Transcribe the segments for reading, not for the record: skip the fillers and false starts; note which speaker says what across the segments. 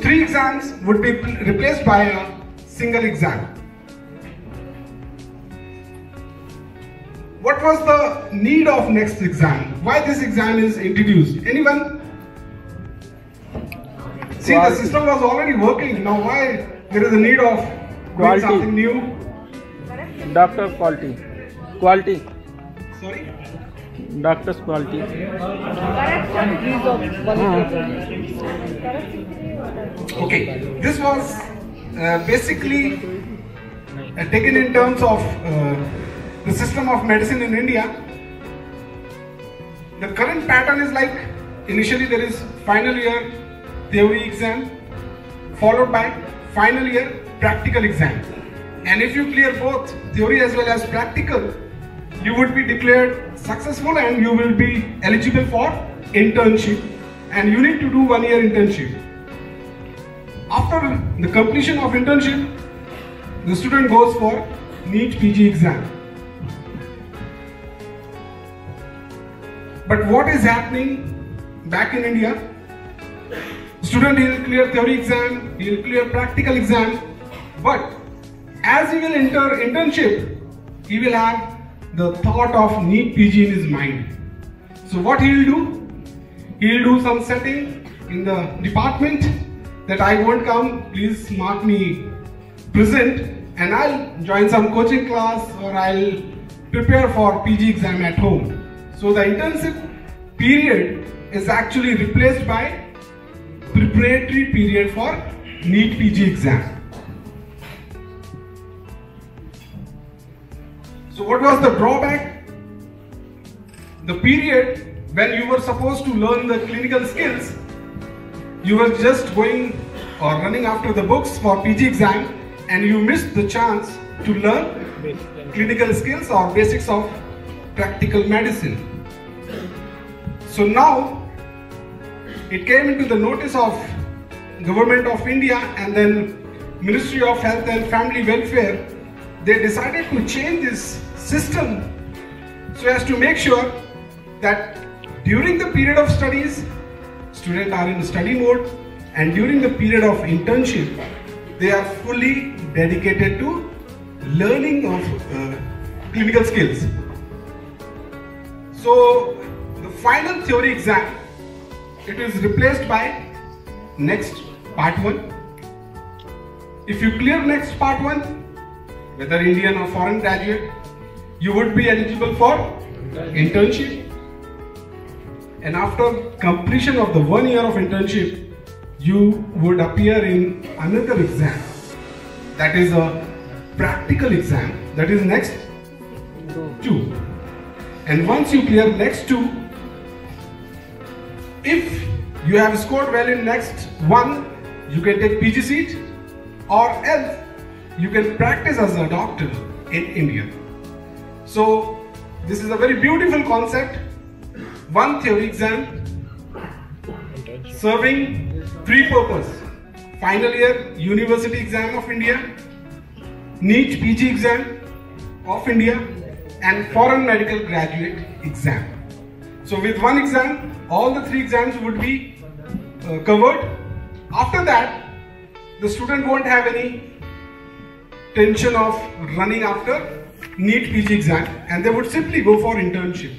Speaker 1: Three exams would be replaced by a single exam. What was the need of next exam? Why this exam is introduced? Anyone? See, the system was already working. Now why there is a need of doing something new?
Speaker 2: Doctor quality. Quality.
Speaker 1: Sorry?
Speaker 2: Doctor's quality.
Speaker 1: Okay, this was basically taken in terms of the system of medicine in India. The current pattern is like, initially there is final year theory exam followed by final year practical exam, and if you clear both theory as well as practical, you would be declared successful and you will be eligible for internship, and you need to do 1 year internship. After the completion of internship, the student goes for NEET PG exam. But what is happening back in India? Student will clear theory exam, he will clear practical exam, but as he will enter internship, he will have the thought of NEET PG in his mind. So what he will do? He will do some setting in the department that I won't come, please mark me present, and I'll join some coaching class or I'll prepare for PG exam at home. So the internship period is actually replaced by preparatory period for NEET PG exam. So what was the drawback? The period when you were supposed to learn the clinical skills, you were just going or running after the books for PG exam, and you missed the chance to learn clinical skills or basics of practical medicine. So now it came into the notice of Government of India and then Ministry of Health and Family Welfare. They decided to change this system so as to make sure that during the period of studies, students are in study mode, and during the period of internship, they are fully dedicated to learning of clinical skills. So the final theory exam, it is replaced by next part 1. If you clear next part 1, whether Indian or foreign graduate, you would be eligible for internship. And after completion of the 1 year of internship, you would appear in another exam. That is a practical exam. That is next 2. And once you clear next 2, if you have scored well in next 1, you can take PG seat, or else you can practice as a doctor in India. So this is a very beautiful concept. 1 theory exam serving 3 purposes: final year university exam of India, NEET PG exam of India, and foreign medical graduate exam. So with 1 exam, all the 3 exams would be covered. After that, the student won't have any tension of running after NEET PG exam, and they would simply go for internship,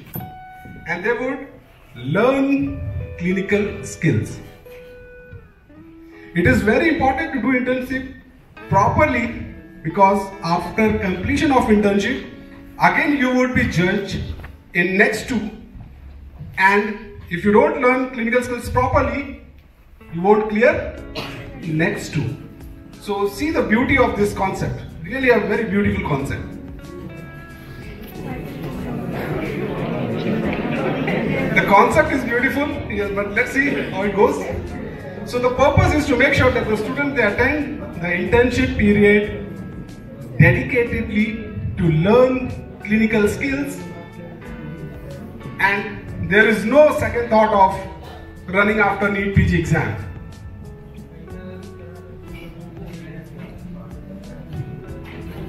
Speaker 1: and they would learn clinical skills. It is very important to do internship properly, because after completion of internship, again you would be judged in next 2, and if you don't learn clinical skills properly, you won't clear next 2. So see the beauty of this concept. Really a very beautiful concept. The concept is beautiful, yes, but let's see how it goes. So the purpose is to make sure that the students, they attend the internship period dedicatedly to learn clinical skills, and there is no second thought of running after NEET PG exam.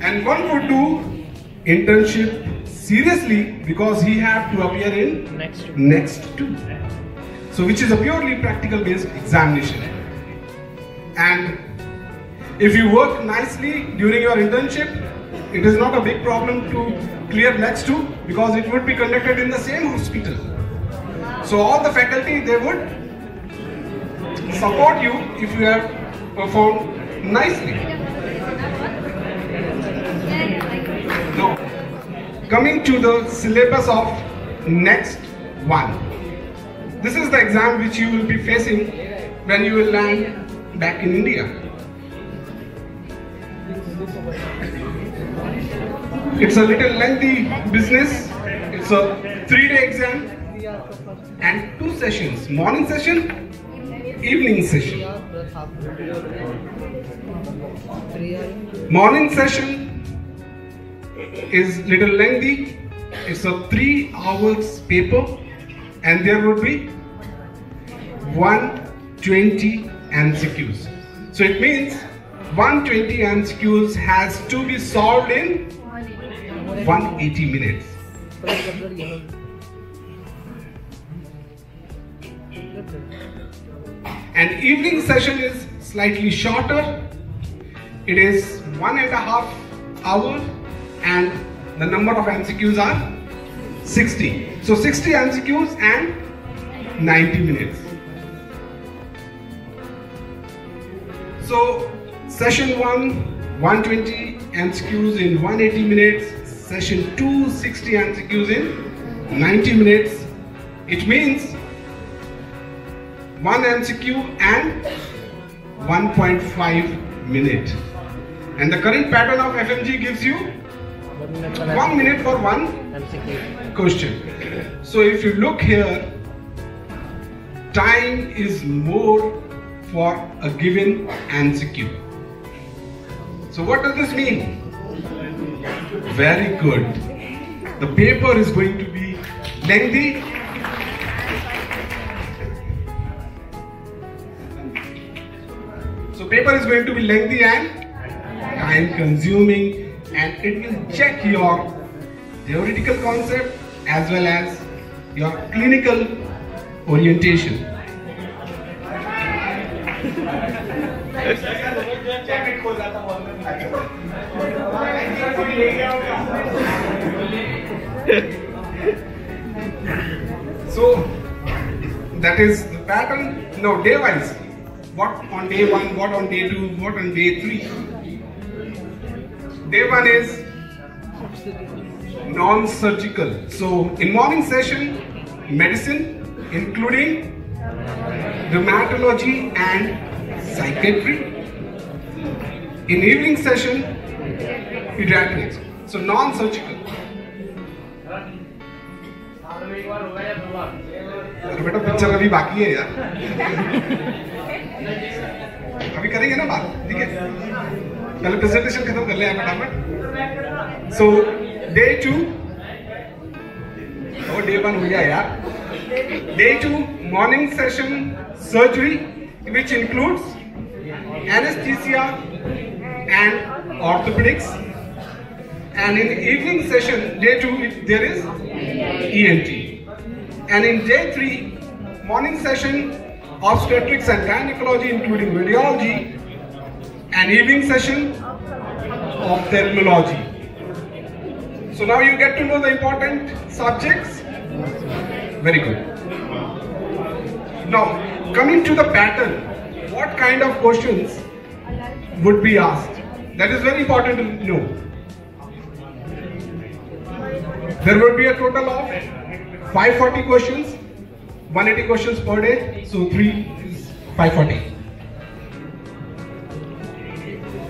Speaker 1: And one would do internship seriously because he have to appear in next 2. So which is a purely practical based examination. And if you work nicely during your internship, it is not a big problem to clear next to, because it would be conducted in the same hospital. So all the faculty, they would support you if you have performed nicely. Now, coming to the syllabus of next one. This is the exam which you will be facing when you will land back in India. It's a little lengthy business. It's a 3-day exam and 2 sessions, morning session, evening session. Morning session is little lengthy. It's a 3 hours paper, and there would be 120 MCQs. So it means 120 MCQs has to be solved in 180 minutes. And evening session is slightly shorter. It is 1.5 hours, and the number of MCQs are 60. So 60 MCQs and 90 minutes. So session 1, 120 MCQs in 180 minutes. Session 2, 60 MCQs in 90 minutes. It means 1 MCQ and 1.5 minute. And the current pattern of FMG gives you 1 minute for 1 question. So if you look here, time is more for a given MCQ. So what does this mean? Very good. The paper is going to be lengthy. So paper is going to be lengthy and time consuming, and it will check your theoretical concept as well as your clinical orientation. So that is the pattern. Now day wise, what on day 1, what on day 2, what on day 3. Day 1 is non-surgical. So in morning session, medicine including rheumatology and psychiatry. In evening session, pediatrics. So non-surgical. बेटा picture अभी बाकी है यार, अभी करेंगे ना बात, ठीक है? पहले प्रेजेंटेशन खत्म कर ले फटाफट. So day 2, और day 1 हो गया यार. Day 2 morning session surgery, which includes anesthesia and orthopedics. And in the evening session, day 2, there is ENT. And in day 3, morning session, obstetrics and gynecology, including radiology, and evening session, ophthalmology. So now you get to know the important subjects. Very good. Now, coming to the pattern, what kind of questions would be asked? That is very important to know. There would be a total of 540 questions, 180 questions per day, so 3 is 540.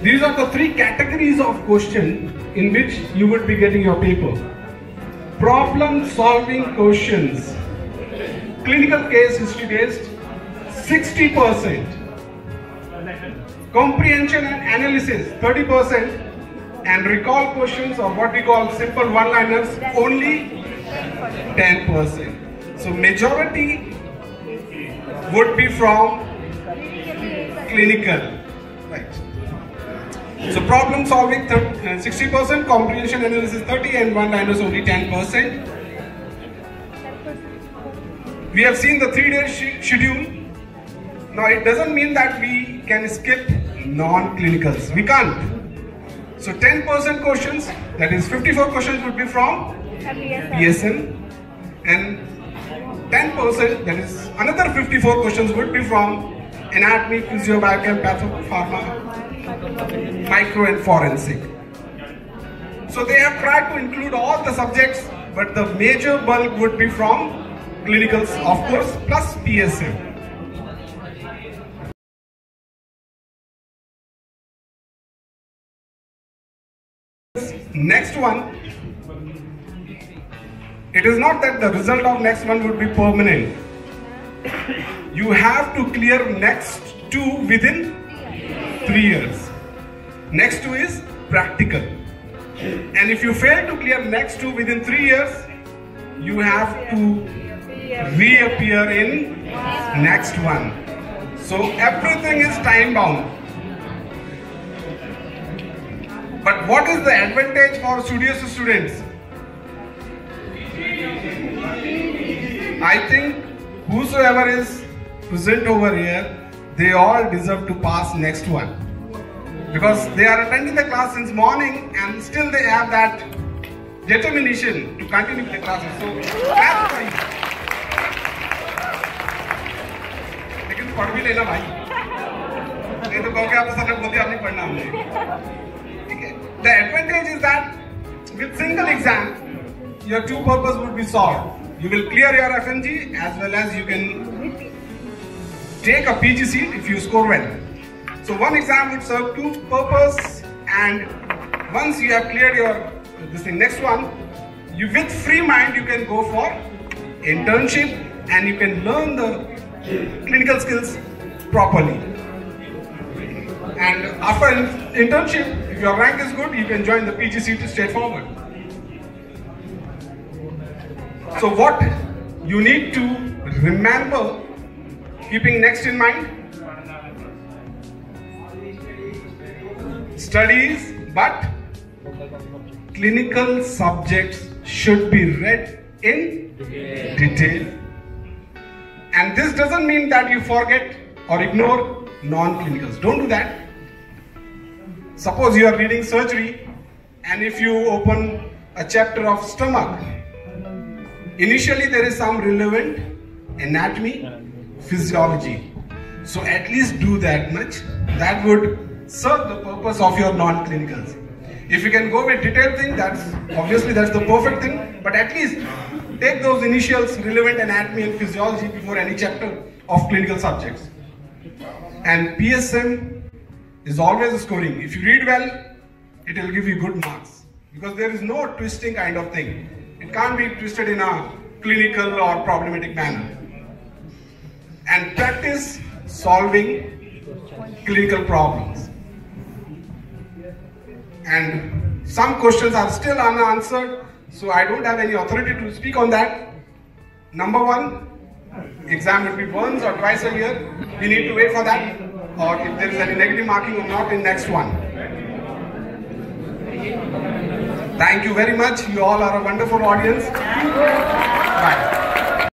Speaker 1: These are the 3 categories of question in which you would be getting your paper. Problem solving questions, clinical case history based, 60%. Comprehension and analysis, 30%. And recall questions, or what we call simple one-liners, only 10%. So majority would be from clinical, right? So problem solving 60%, comprehension analysis 30%, and one-liners only 10%. We have seen the 3-day schedule. Now it doesn't mean that we can skip non-clinicals. We can't. So 10% questions, that is 54 questions would be from PSM, and 10%, that is another 54 questions would be from anatomy, physiobiochem, pathopharma, micro and forensic. So they have tried to include all the subjects, but the major bulk would be from clinicals, of course, plus PSM. Next one, it is not that the result of next one would be permanent. You have to clear next two within 3 years. Next two is practical. And if you fail to clear next two within 3 years, you have to reappear in next one. So everything is time bound. But what is the advantage for studious students? I think whosoever is present over here, they all deserve to pass next one. Because they are attending the class since morning and still they have that determination to continue with the classes. So that's why. लेकिन पढ़ भी लेना भाई. नहीं तो कहोगे आप sir बोलते आपने पढ़ना हमने. ठीक है. The advantage is that with single exam, your two purposes would be solved. You will clear your FMG as well as you can take a PG seat if you score well. So one exam would serve two purposes, and once you have cleared your next one, you with free mind you can go for internship and you can learn the clinical skills properly. And after internship, if your rank is good, you can join the PG seat straightforward. So what you need to remember, keeping next in mind, studies, but clinical subjects should be read in detail. And this doesn't mean that you forget or ignore non-clinicals. Don't do that. Suppose you are reading surgery and if you open a chapter of stomach, initially there is some relevant anatomy, physiology. So at least do that much. That would serve the purpose of your non-clinicals. If you can go with detailed thing, that's the perfect thing. But at least take those initials, relevant anatomy and physiology before any chapter of clinical subjects. And PSM is always scoring. If you read well, it will give you good marks. Because there is no twisting kind of thing. It can't be twisted in a clinical or problematic manner. And practice solving clinical problems. And some questions are still unanswered, so I don't have any authority to speak on that. Number one, exam will be once or twice a year. We need to wait for that, or if there is any negative marking or not in next one. Thank you very much. You all are a wonderful audience. Bye.